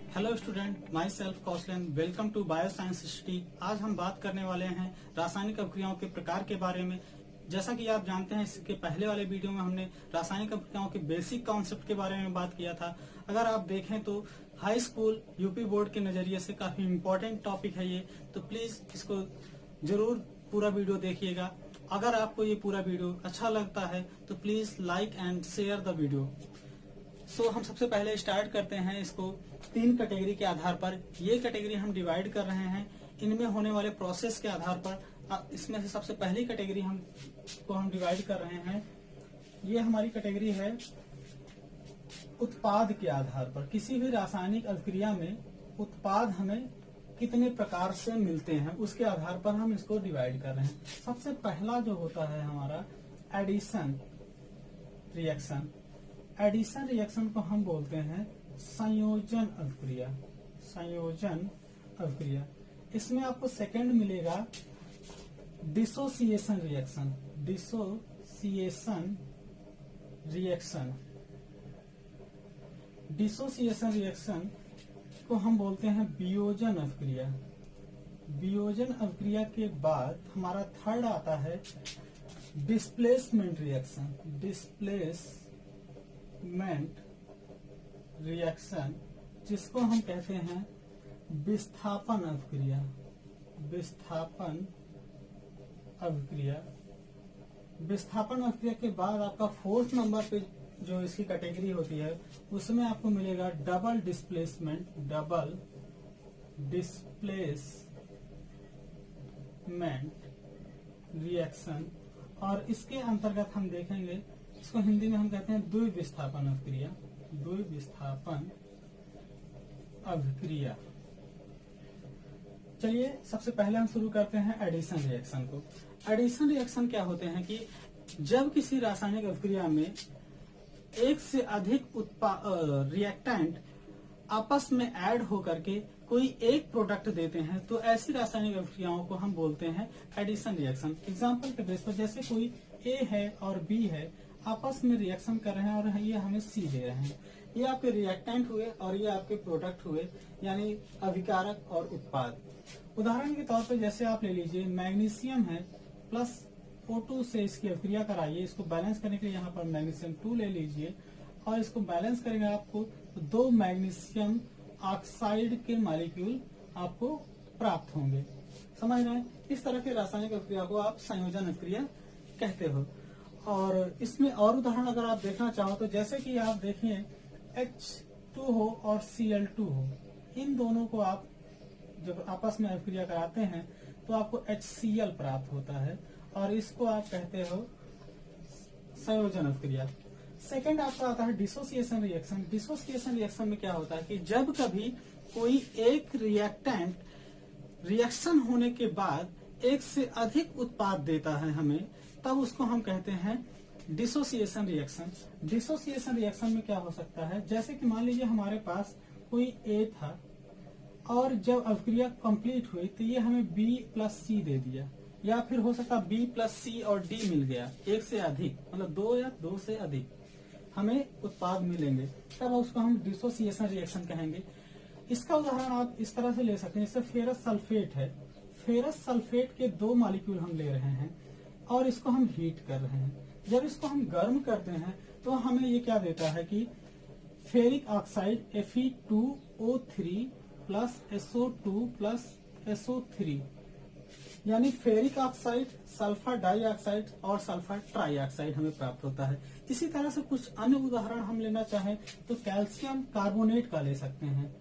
Hello student, myself Kaushalan, welcome to bio science study. आज हम बात करने वाले हैं रासायनिक अभिक्रियाओं के प्रकार के बारे में। जैसा कि आप जानते हैं, इसके पहले वाले वीडियो में हमने रासायनिक अभिक्रियाओं के बेसिक कॉन्सेप्ट के बारे में बात किया था। अगर आप देखें तो हाई स्कूल यूपी बोर्ड के नजरिए से काफी इम्पोर्टेंट टॉपिक है ये, तो प्लीज इसको जरूर पूरा वीडियो देखिएगा। अगर आपको ये पूरा वीडियो अच्छा लगता है तो please like and share the video. हम सबसे पहले स्टार्ट करते हैं इसको 3 कैटेगरी के आधार पर। ये कैटेगरी हम डिवाइड कर रहे हैं इनमें होने वाले प्रोसेस के आधार पर। इसमें से सबसे पहली कैटेगरी हम डिवाइड कर रहे हैं। ये हमारी कैटेगरी है उत्पाद के आधार पर। किसी भी रासायनिक अभिक्रिया में उत्पाद हमें कितने प्रकार से मिलते हैं उसके आधार पर हम इसको डिवाइड कर रहे हैं। सबसे पहला जो होता है हमारा एडिशन रिएक्शन। एडिशन रिएक्शन को हम बोलते हैं संयोजन अभिक्रिया। संयोजन अभिक्रिया, इसमें आपको सेकंड मिलेगा dissociation reaction. Dissociation reaction dissociation reaction को हम बोलते हैं वियोजन अभिक्रिया। वियोजन अभिक्रिया के बाद हमारा थर्ड आता है डिस्प्लेसमेंट रिएक्शन। डिस्प्लेसमेंट रिएक्शन, जिसको हम कहते हैं विस्थापन अभिक्रिया। विस्थापन अभिक्रिया विस्थापन अभिक्रिया के बाद आपका 4th नंबर पे जो इसकी कैटेगरी होती है उसमें आपको मिलेगा double displacement. Double displacement reaction, और इसके अंतर्गत हम देखेंगे, इसको हिंदी में हम कहते हैं द्विविस्थापन अभिक्रिया। द्विविस्थापन अभिक्रिया। चलिए सबसे पहले हम शुरू करते हैं एडिशन रिएक्शन को। एडिशन रिएक्शन क्या होते हैं कि जब किसी रासायनिक अभिक्रिया में एक से अधिक रिएक्टेंट आपस में ऐड होकर के कोई एक प्रोडक्ट देते हैं, तो ऐसी रासायनिक अभिक्रियाओं को हम बोलते हैं एडिशन रिएक्शन। एग्जांपल के बेस पर, जैसे कोई ए है और बी है, आपस में रिएक्शन कर रहे हैं और ये हमें सी दे रहे हैं। ये आपके रिएक्टेंट हुए और ये आपके प्रोडक्ट हुए, यानी अभिकारक और उत्पाद। उदाहरण के तौर पर जैसे आप ले लीजिए मैग्नीशियम है प्लस O2 से इसकी अभिक्रिया कराइए। इसको बैलेंस करने के लिए यहाँ पर मैग्नीशियम 2 ले लीजिए और इसको बैलेंस करेंगे आपको तो 2 मैग्नीशियम ऑक्साइड के मॉलिक्यूल आपको प्राप्त होंगे। समझ रहे हैं? इस तरह के रासायनिक अभिक्रिया को आप संयोजन अभिक्रिया कहते हो। और इसमें और उदाहरण अगर आप देखना चाहो तो जैसे कि आप देखिए H2 हो और Cl2 हो, इन दोनों को आप जब आपस में अभिक्रिया कराते हैं तो आपको HCl प्राप्त होता है और इसको आप कहते हो संयोजन अभिक्रिया। सेकेंड आपका आता है डिसोसिएशन रिएक्शन। डिसोसिएशन रिएक्शन में क्या होता है कि जब कभी कोई एक रिएक्टेंट रिएक्शन होने के बाद एक से अधिक उत्पाद देता है हमें, तब उसको हम कहते हैं डिसोसिएशन रिएक्शन। डिसोसिएशन रिएक्शन में क्या हो सकता है, जैसे कि मान लीजिए हमारे पास कोई ए था और जब अभिक्रिया कंप्लीट हुई तो ये हमें B प्लस C दे दिया, या फिर हो सकता है B प्लस C और D मिल गया, एक से अधिक, मतलब 2 या 2 से अधिक हमें उत्पाद मिलेंगे, तब उसको हम डिसोसिएशन रिएक्शन कहेंगे। इसका उदाहरण आप इस तरह से ले सकते हैं, जैसे फेरस सल्फेट है। फेरस सल्फेट के 2 मॉलिक्यूल हम ले रहे हैं और इसको हम हीट कर रहे हैं। जब इसको हम गर्म करते हैं तो हमें ये क्या देता है कि ferric oxide Fe2O3 plus SO2 plus SO3, यानी फेरिक ऑक्साइड, सल्फर डाइऑक्साइड और सल्फर ट्राइऑक्साइड हमें प्राप्त होता है। इसी तरह से कुछ अन्य उदाहरण हम लेना चाहें तो कैल्शियम कार्बोनेट का ले सकते हैं।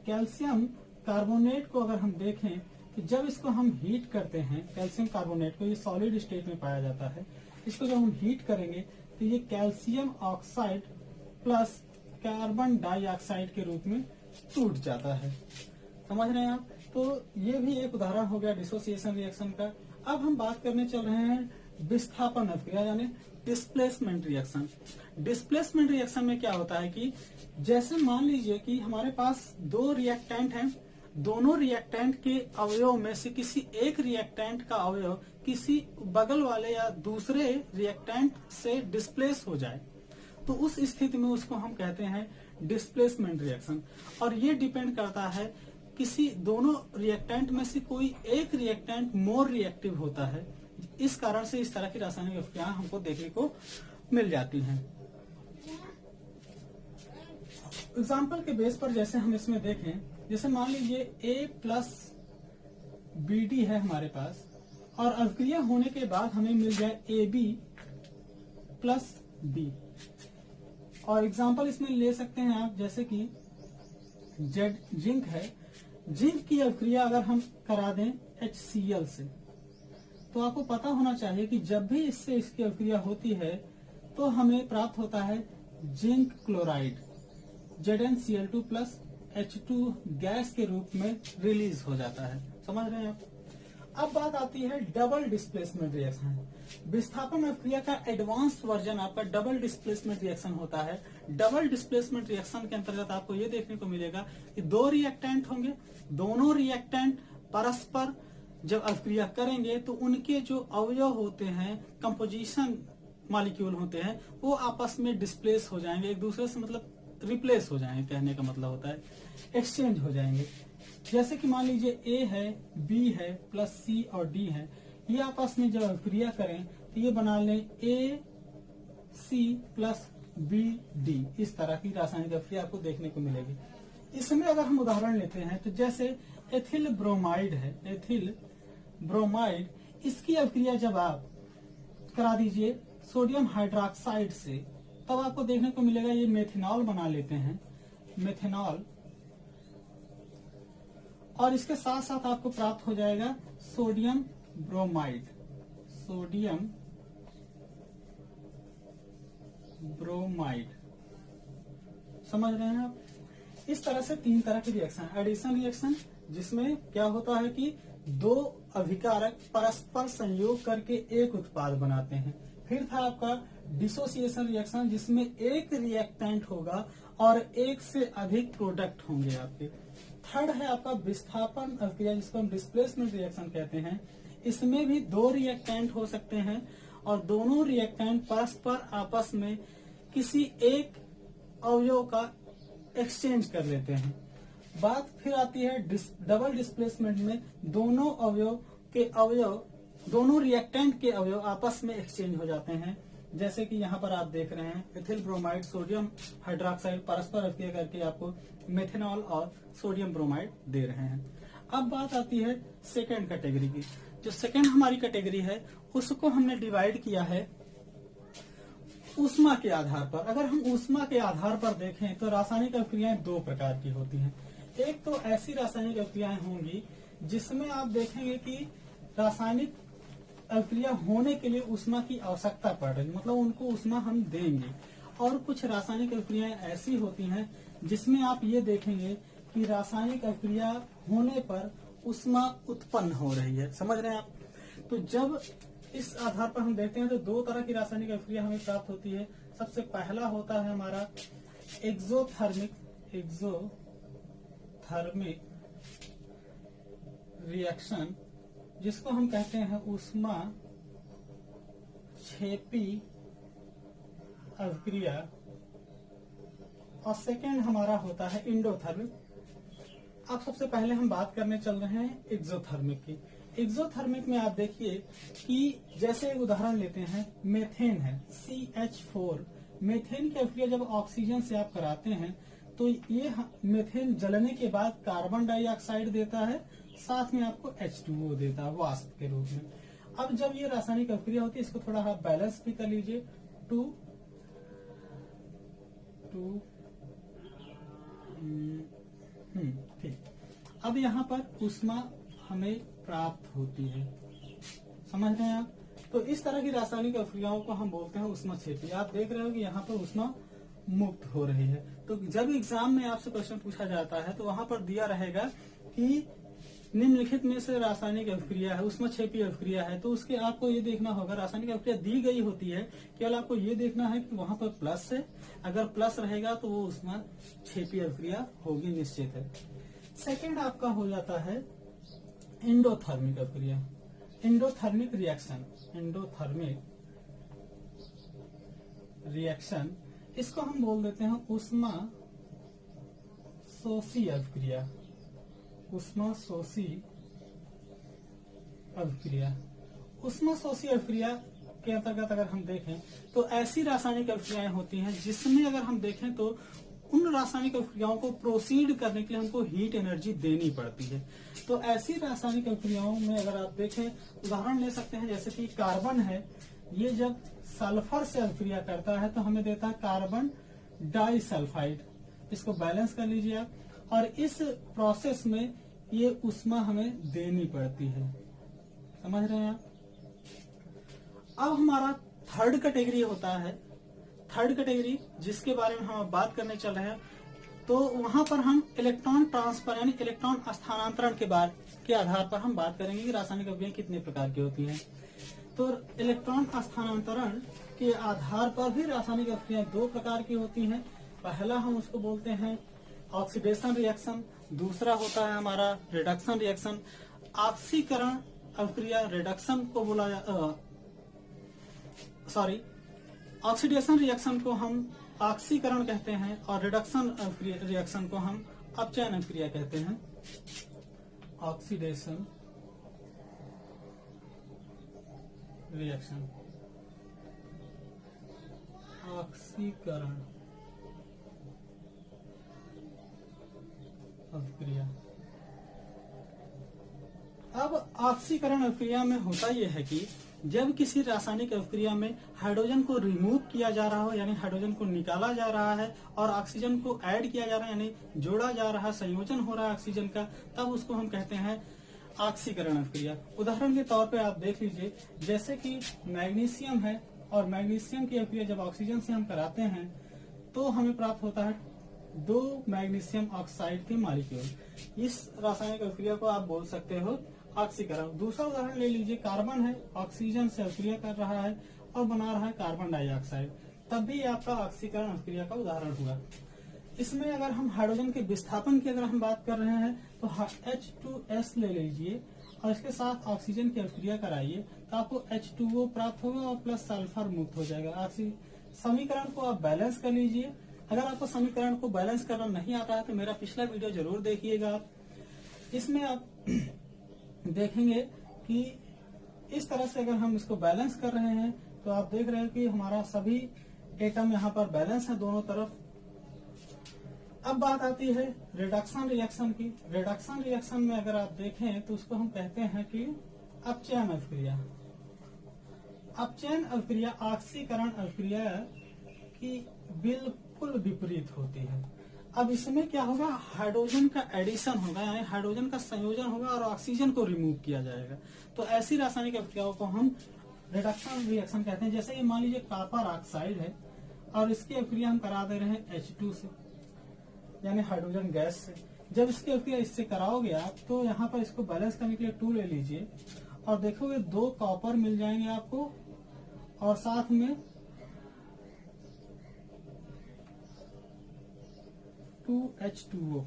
कैल्शियम कार्बोनेट को अगर हम देखें तो जब इसको हम हीट करते हैं, कैल्शियम कार्बोनेट को, ये सॉलिड स्टेट में पाया जाता है, इसको जब हम हीट करेंगे तो ये calcium oxide plus carbon dioxide के रूप में टूट जाता है। समझ रहे हैं आप? तो ये भी एक उदाहरण हो गया डिसोसिएशन रिएक्शन का। अब हम बात करने चल रहे हैं विस्थापन अभिक्रिया यानी डिस्प्लेसमेंट रिएक्शन। डिस्प्लेसमेंट रिएक्शन में क्या होता है कि जैसे मान लीजिए कि हमारे पास 2 रिएक्टेंट हैं, दोनों रिएक्टेंट के अवयव में से किसी एक रिएक्टेंट का अवयव किसी बगल वाले या दूसरे रिएक्टेंट से डिस्प्लेस हो जाए, तो उस स्थिति में उसको हम कहते हैं डिस्प्लेसमेंट रिएक्शन। और ये डिपेंड करता है किसी दोनों रिएक्टेंट में से कोई एक रिएक्टेंट मोर रिएक्टिव होता है, इस कारण से इस तरह की रासायनिक अभिक्रियाएं हमको देखने को मिल जाती हैं। एग्जाम्पल के बेस पर जैसे हम इसमें देखें, जैसे मान लीजिए A प्लस BD है हमारे पास, और अभिक्रिया होने के बाद हमें मिल जाए AB प्लस B। और एग्जाम्पल इसमें ले सकते हैं आप, जैसे कि जिंक है, जिंक की अभिक्रिया अगर हम करा दें HCl से, तो आपको पता होना चाहिए कि जब भी इससे इसकी अभिक्रिया होती है तो हमें प्राप्त होता है zinc chloride, ZnCl2 plus H2 gas के रूप में रिलीज हो जाता है। समझ रहे हैं आप? अब बात आती है डबल डिस्प्लेसमेंट रिएक्शन। विस्थापन अभिक्रिया का एडवांस वर्जन आपका डबल डिस्प्लेसमेंट रिएक्शन होता है। डबल डिस्प्लेसमेंट रिएक्शन के अंतर्गत आपको ये देखने को मिलेगा कि दो रिएक्टेंट होंगे, दोनों रिएक्टेंट परस्पर जब अभिक्रिया करेंगे तो उनके जो अवयव होते हैं, कंपोजिशन मॉलिक्यूल होते हैं, वो आपस में डिस्प्लेस हो जाएंगे, एक दूसरे से मतलब रिप्लेस हो जाएंगे, कहने का मतलब होता है एक्सचेंज हो जाएंगे। जैसे कि मान लीजिए A है, B है प्लस C और D है, ये आपस में जब अभिक्रिया करें तो ये बना लें AC प्लस BD। इस तरह की रासायनिक अभिक्रिया आपको देखने को मिलेगी। इसमें अगर हम उदाहरण लेते हैं तो जैसे एथिल ब्रोमाइड है, एथिल ब्रोमाइड, इसकी अभिक्रिया जब आप करा दीजिए सोडियम हाइड्रोक्साइड से, तब आपको देखने को मिलेगा ये मेथेनॉल बना लेते हैं, मेथेनॉल, और इसके साथ साथ आपको प्राप्त हो जाएगा सोडियम ब्रोमाइड, सोडियम ब्रोमाइड। समझ रहे हैं आप? इस तरह से तीन तरह की रिएक्शन, एडिशन रिएक्शन जिसमें क्या होता है कि दो अभिकारक परस्पर संयोग करके एक उत्पाद बनाते हैं। फिर था आपका डिसोसिएशन रिएक्शन जिसमें एक रिएक्टेंट होगा और एक से अधिक प्रोडक्ट होंगे आपके। थर्ड है आपका विस्थापन अभिक्रिया जिसको हम डिस्प्लेसमेंट रिएक्शन कहते हैं। इसमें भी दो रिएक्टेंट हो सकते हैं और दोनों रिएक्टेंट परस्पर आपस में किसी एक अवयव का एक्सचेंज कर लेते हैं। बात फिर आती है डबल डिस्प्लेसमेंट में दोनों दोनों रिएक्टेंट के अवयव आपस में एक्सचेंज हो जाते हैं। जैसे कि यहाँ पर आप देख रहे हैं एथिल ब्रोमाइड सोडियम हाइड्रोक्साइड परस्पर अभिक्रिया करके आपको मेथेनॉल और सोडियम ब्रोमाइड दे रहे हैं। अब बात आती है सेकेंड कैटेगरी की। जो सेकेंड हमारी कैटेगरी है उसको हमने डिवाइड किया है ऊष्मा के आधार पर। अगर हम ऊष्मा के आधार पर देखें तो रासायनिक अभिक्रियाएं दो प्रकार की होती हैं। एक तो ऐसी रासायनिक अभिक्रियाएं होंगी जिसमें आप देखेंगे कि रासायनिक अभिक्रिया होने के लिए ऊष्मा की आवश्यकता पड़ रही, मतलब उनको ऊष्मा हम देंगे। और कुछ रासायनिक अभिक्रियाएं ऐसी होती हैं जिसमें आप ये देखेंगे कि रासायनिक अभिक्रिया होने पर ऊष्मा उत्पन्न हो रही है। समझ रहे हैं आप? तो जब इस आधार पर हम देखते हैं तो दो तरह की रासायनिक अभिक्रिया हमें प्राप्त होती है। सबसे पहला होता है हमारा एक्सोथर्मिक रिएक्शन जिसको हम कहते हैं ऊष्मा क्षेपी अभिक्रिया। और सेकेंड हमारा होता है इंडोथर्मिक। अब सबसे पहले हम बात करने चल रहे हैं एक्सोथर्मिक की। एक्सोथर्मिक में आप देखिए कि जैसे एक उदाहरण लेते हैं, मेथेन है CH4। मेथेन की अभिक्रिया जब ऑक्सीजन से आप कराते हैं तो ये मेथेन जलने के बाद कार्बन डाइऑक्साइड देता है, साथ में आपको H2O देता है वाष्प के रूप में। अब जब ये रासायनिक अभिक्रिया होती है इसको थोड़ा आप बैलेंस भी कर लीजिए। ठीक। अब यहाँ पर ऊष्मा हमें प्राप्त होती है। समझ रहे हैं आप? तो इस तरह की रासायनिक अभिक्रियाओं को हम बोलते हैं ऊष्मा क्षेपी। आप देख रहे हो कि यहाँ पर ऊष्मा मुक्त हो रही है। तो जब एग्जाम में आपसे क्वेश्चन पूछा जाता है तो वहां पर दिया रहेगा कि निम्नलिखित में से रासायनिक अभिक्रिया है, ऊष्मा क्षेपी अभिक्रिया है, तो उसके आपको ये देखना होगा, रासायनिक अभिक्रिया दी गई होती है, केवल आपको ये देखना है कि वहां पर प्लस है। अगर प्लस रहेगा तो वो ऊष्मा क्षेपी अभिक्रिया होगी, निश्चित है। सेकेंड आपका हो जाता है इंडोथर्मिक अभिक्रिया, इंडोथर्मिक रिएक्शन। इसको हम बोल देते हैं उष्मा शोषी अभिक्रिया। उष्मा शोषी अभिक्रिया। उष्मा शोषी अभिक्रिया के अंतर्गत अगर हम देखें तो ऐसी रासायनिक अभिक्रियाएं होती हैं जिसमें अगर हम देखें तो उन रासायनिक अभिक्रियाओं को प्रोसीड करने के लिए हमको हीट एनर्जी देनी पड़ती है। तो ऐसी रासायनिक अभिक्रियाओं में अगर आप देखें, उदाहरण ले सकते हैं जैसे कि कार्बन है, ये जब सल्फर से अभिक्रिया करता है तो हमें देता है कार्बन डाइसल्फाइड। इसको बैलेंस कर लीजिए आप, और इस प्रोसेस में ये ऊष्मा हमें देनी पड़ती है। समझ रहे हैं आप? अब हमारा थर्ड कैटेगरी होता है, थर्ड कैटेगरी जिसके बारे में हम बात करने चल रहे हैं। तो वहां पर हम इलेक्ट्रॉन ट्रांसफर यानी इलेक्ट्रॉन स्थानांतरण के आधार पर हम बात करेंगे कि रासायनिक अभिक्रियाएं कितने प्रकार की होती हैं। तो इलेक्ट्रॉन स्थानांतरण के आधार पर भी रासायनिक अभिक्रियाएं दो प्रकार की होती हैं। पहला हम उसको बोलते हैं ऑक्सीडेशन रिएक्शन, दूसरा होता है हमारा रिडक्शन रिएक्शन। ऑक्सीकरण अभिक्रिया रिडक्शन को ऑक्सीडेशन रिएक्शन को हम ऑक्सीकरण कहते हैं और रिडक्शन रिएक्शन को हम अपचयन अभिक्रिया कहते हैं। ऑक्सीडेशन रिएक्शन, ऑक्सीकरण अभिक्रिया। अब ऑक्सीकरण अभिक्रिया में होता यह है कि जब किसी रासायनिक अभिक्रिया में हाइड्रोजन को रिमूव किया जा रहा हो यानी हाइड्रोजन को निकाला जा रहा है और ऑक्सीजन को ऐड किया जा रहा है यानी जोड़ा जा रहा है, संयोजन हो रहा है ऑक्सीजन का, तब उसको हम कहते हैं ऑक्सीकरण अभिक्रिया। उदाहरण के तौर पे आप देख लीजिए, जैसे कि मैग्नीशियम है और मैग्नीशियम की अभिक्रिया जब ऑक्सीजन से हम कराते हैं तो हमें प्राप्त होता है 2 मैग्नीशियम ऑक्साइड के मॉलिक्यूल। इस रासायनिक अभिक्रिया को आप बोल सकते हो ऑक्सीकरण। दूसरा उदाहरण ले लीजिए, कार्बन है, ऑक्सीजन से अभिक्रिया कर रहा है और बना रहा है कार्बन डाइऑक्साइड, तब भी आपका ऑक्सीकरण अभिक्रिया का उदाहरण हुआ। इसमें अगर हम हाइड्रोजन के विस्थापन की अगर हम बात कर रहे हैं तो H2S ले लीजिए और इसके साथ ऑक्सीजन की अभिक्रिया कराइए तो आपको H2O प्राप्त होगा और प्लस सल्फर मुक्त हो जाएगा। समीकरण को आप बैलेंस कर लीजिए। अगर आपको समीकरण को बैलेंस करना नहीं आता है तो मेरा पिछला वीडियो जरूर देखिएगा आप। इसमें आप देखेंगे कि इस तरह से अगर हम इसको बैलेंस कर रहे हैं तो आप देख रहे हैं कि हमारा सभी एटम यहाँ पर बैलेंस है दोनों तरफ। अब बात आती है रिडक्शन रिएक्शन की। रिडक्शन रिएक्शन में अगर आप देखें तो उसको हम कहते हैं कि अपचयन अभिक्रिया। अपचयन अभिक्रिया ऑक्सीकरण अभिक्रिया की बिल्कुल विपरीत होती है। अब इसमें क्या होगा, हाइड्रोजन का एडिशन होगा यानी हाइड्रोजन का संयोजन होगा और ऑक्सीजन को रिमूव किया जाएगा। तो ऐसी रासायनिक अभिक्रियाओं को हम रिडक्शन रिएक्शन कहते हैं। जैसे ये मान लीजिए कॉपर ऑक्साइड है और इसकी अभिक्रिया हम करा दे रहे हैं H2 से यानी हाइड्रोजन गैस से। जब इसकी अभिक्रिया इससे कराओगे आप तो यहाँ पर इसको बैलेंस करने के लिए 2 ले लीजिए और देखोगे 2 कॉपर मिल जाएंगे आपको और साथ में 2H2O।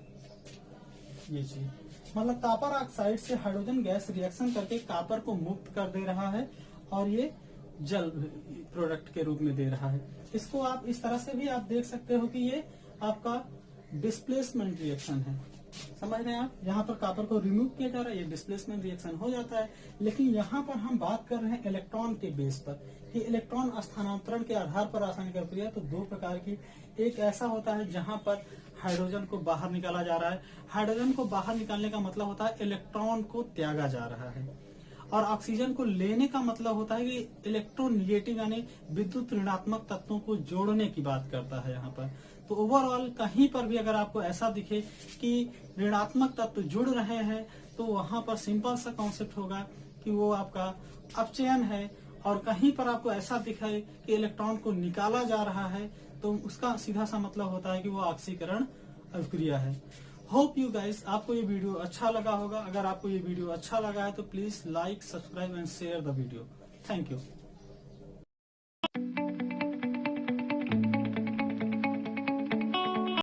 ये चीज मतलब कॉपर ऑक्साइड से हाइड्रोजन गैस रिएक्शन करके कॉपर को मुक्त कर दे रहा है और ये जल प्रोडक्ट के रूप में दे रहा है। इसको आप इस तरह से भी आप देख सकते हो कि ये आपका डिस्प्लेसमेंट रिएक्शन है। समझ रहे हैं आप, यहाँ पर कॉपर को रिमूव किया जा रहा है, ये डिस्प्लेसमेंट रिएक्शन हो जाता है। लेकिन यहाँ पर हम बात कर रहे हैं इलेक्ट्रॉन के बेस पर कि इलेक्ट्रॉन स्थानांतरण के आधार पर रासायनिक अभिक्रिया तो 2 प्रकार की। एक ऐसा होता है जहाँ पर हाइड्रोजन को बाहर निकाला जा रहा है। हाइड्रोजन को बाहर निकालने का मतलब होता है इलेक्ट्रॉन को त्यागा जा रहा है और ऑक्सीजन को लेने का मतलब होता है कि इलेक्ट्रोनिगेटिव यानी विद्युत ऋणात्मक तत्वों को जोड़ने की बात करता है यहाँ पर। तो ओवरऑल कहीं पर भी अगर आपको ऐसा दिखे कि ऋणात्मक तत्व जुड़ रहे हैं तो वहां पर सिंपल सा कॉन्सेप्ट होगा कि वो आपका अपचयन है। और कहीं पर आपको ऐसा दिखे कि इलेक्ट्रॉन को निकाला जा रहा है तो उसका सीधा सा मतलब होता है कि वो ऑक्सीकरण अभिक्रिया है। होप यू गाइस आपको ये वीडियो अच्छा लगा होगा। अगर आपको ये वीडियो अच्छा लगा है तो please like, subscribe and share the video. Thank you.